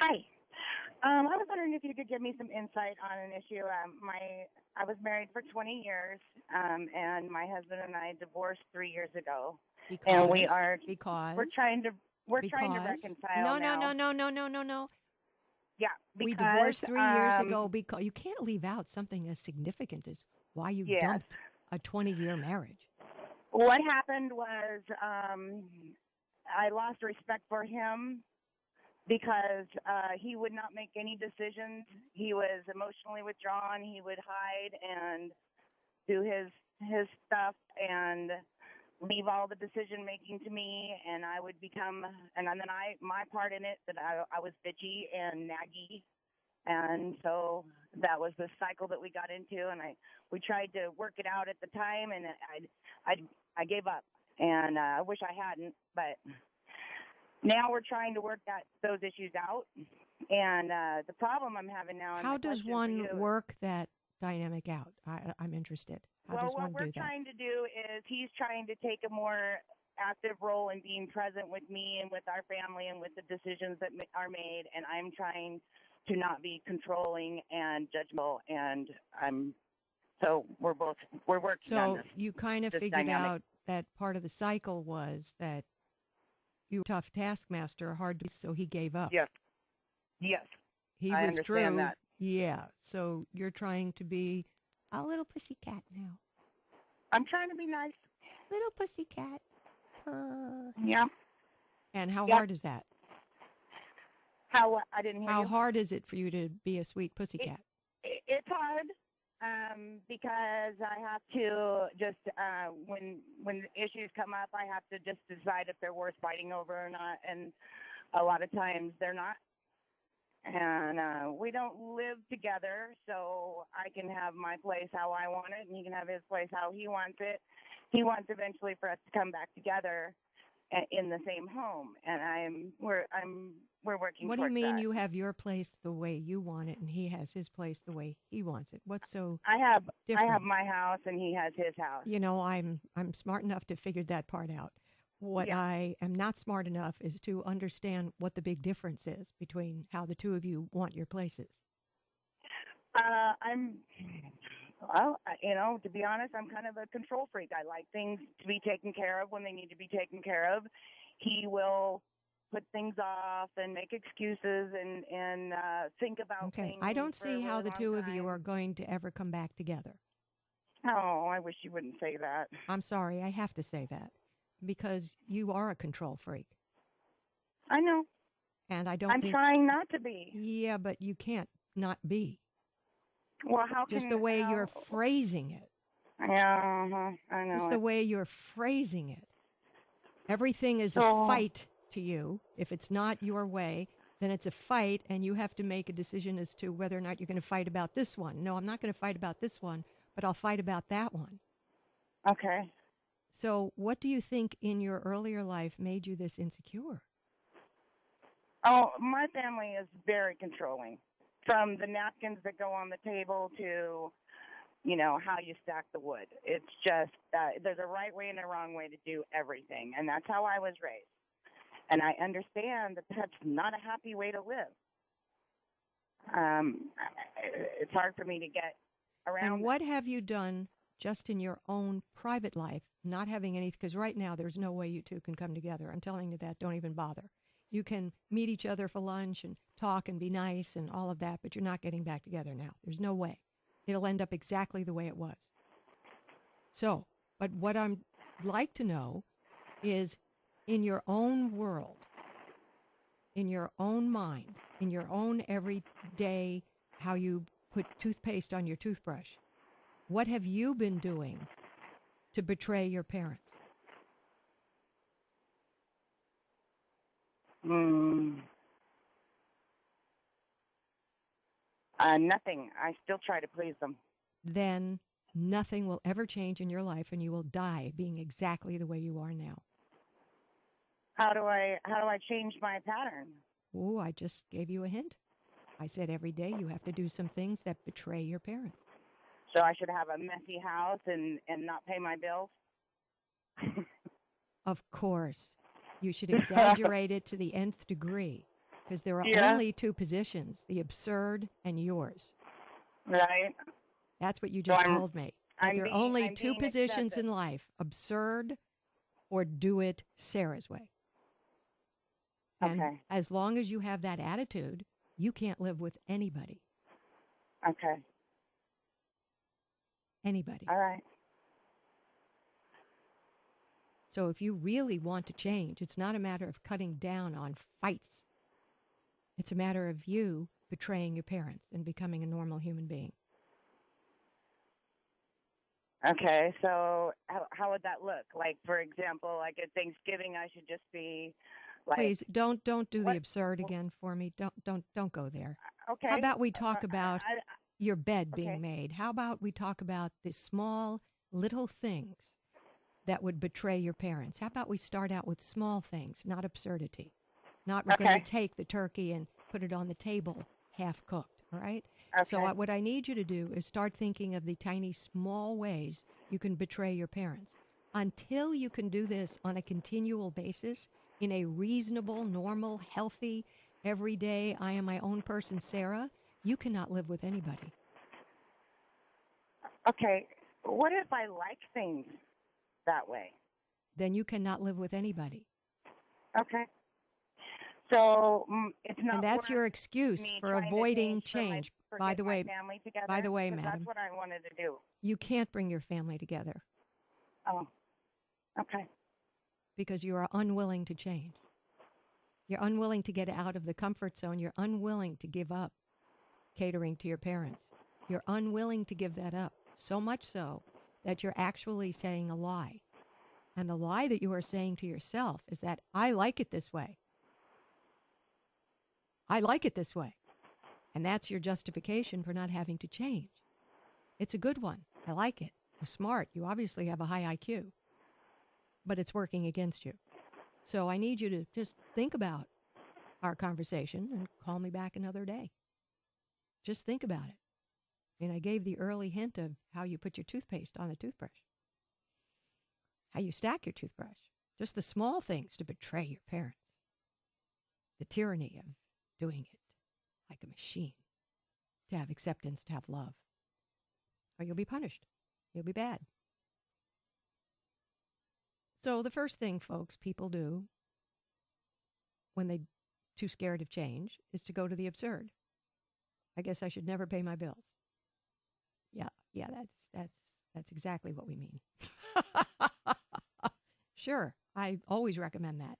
Hi. I was wondering if you could give me some insight on an issue. I was married for 20 years, and my husband and I divorced 3 years ago, and Because, we're because, trying to we're trying to because. reconcile No, no, now. no, no, no, no, no, no. Yeah, We because divorced 3 years ago because you can't leave out something as significant as why you yes, dumped a 20-year marriage. what happened was I lost respect for him because he would not make any decisions. He was emotionally withdrawn. He would hide and do his stuff and leave all the decision making to me, and I would become and then I my part in it that I was bitchy and naggy, and so that was the cycle that we got into, and we tried to work it out at the time, and I I gave up, and I wish I hadn't, but now we're trying to work those issues out, and the problem I'm having now, and How my does question for one you. work that dynamic out? I'm interested. How Well, does what one we're do that? trying to do is he's trying to take a more active role in being present with me and with our family and with the decisions that are made, and I'm trying to not be controlling and judgmental. And we're working on So you kind of this figured dynamic. out that part of the cycle was that you were a tough taskmaster, hard to, so he gave up. Yes, yes, He I understand withdrew. that. Yeah. So you're trying to be a little pussycat now. I'm trying to be nice. Little pussycat. Purr. Yeah. And how Yep. hard is that? How I didn't hear How you. hard is it for you to be a sweet It, pussycat? it's hard because I have to just when issues come up, I have to just decide if they're worth fighting over or not, and a lot of times they're not. And we don't live together, so I can have my place how I want it, and he can have his place how he wants it. He wants eventually for us to come back together in the same home, and we're working What do you towards mean that. you have your place the way you want it and he has his place the way he wants it? What's so I have different? my house, and he has his house. I'm smart enough to figure that part out. What Yeah. I am not smart enough is to understand what the big difference is between how the two of you want your places. I'm, to be honest, I'm kind of a control freak. I like things to be taken care of when they need to be taken care of. He will put things off and make excuses and think about Okay, I things don't for a see how really the long two of you are time. going to ever come back together. Oh, I wish you wouldn't say that. I'm sorry, I have to say that because you are a control freak. I know. And I don't I'm think, trying not to be. yeah, but you can't not be. Well, how Just the can way you're how? phrasing it. Yeah, I Just know the it. way you're phrasing it. Everything is a So fight to you. If it's not your way, then it's a fight, and you have to make a decision as to whether or not you're going to fight about this one. No, I'm not going to fight about this one, but I'll fight about that one. okay. So, what do you think in your earlier life made you this insecure? Oh, my family is very controlling. From the napkins that go on the table to, how you stack the wood. It's just there's a right way and a wrong way to do everything, and that's how I was raised. And I understand that that's not a happy way to live. It's hard for me to get And around what that. have you done just in your own private life, not having any, because right now there's no way you two can come together. I'm telling you that. Don't even bother. You can meet each other for lunch and talk and be nice and all of that, but you're not getting back together now. There's no way. It'll end up exactly the way it was. So, but what I'm like to know is in your own world, in your own mind, in your own everyday, how you put toothpaste on your toothbrush, what have you been doing to betray your parents? Mm, nothing. I still try to please them. Then nothing will ever change in your life and you will die being exactly the way you are now. How do I change my pattern? Oh, I just gave you a hint. I said every day you have to do some things that betray your parents. So I should have a messy house and not pay my bills. Of course, you should exaggerate it to the nth degree. because there are Yeah. only two positions, the absurd and yours. Right. That's what you So just told me. That there are only I'm two being positions excessive. in life, absurd or do it Sarah's way. And Okay. as long as you have that attitude, you can't live with anybody. Okay. Anybody. All right. So if you really want to change, it's not a matter of cutting down on fights. It's a matter of you betraying your parents and becoming a normal human being. Okay. So how would that look? Like, for example, like at Thanksgiving, I should just be like. Please don't do what? the absurd again for me. Don't go there. Okay. How about we talk about your bed being okay. made? How about we talk about the small little things that would betray your parents? How about we start out with small things, not absurdity? Not we're going Okay. to take the turkey and put it on the table half cooked, all right? Okay. So what I need you to do is start thinking of the tiny small ways you can betray your parents. Until you can do this on a continual basis in a reasonable, normal, healthy, everyday, I am my own person, Sarah, you cannot live with anybody. Okay. What if I like things that way? Then you cannot live with anybody. Okay. So it's not. And that's your excuse me for trying to avoiding for my- change. for By get the my way, family together, madam, that's what I wanted to do. you can't bring your family together Oh. Okay. because you are unwilling to change. You're unwilling to get out of the comfort zone. You're unwilling to give up catering to your parents. You're unwilling to give that up, so much so that you're actually saying a lie. And the lie that you are saying to yourself is that I like it this way. I like it this way. And that's your justification for not having to change. It's a good one. I like it. You're smart. You obviously have a high IQ. But it's working against you. So I need you to just think about our conversation and call me back another day. Just think about it. And I gave the early hint of how you put your toothpaste on the toothbrush, how you stack your toothbrush, just the small things to betray your parents, the tyranny of doing it like a machine, to have acceptance, to have love. Or you'll be punished. You'll be bad. So the first thing, folks, people do when they're too scared of change is to go to the absurd. I guess I should never pay my bills. Yeah, that's exactly what we mean. Sure, I always recommend that.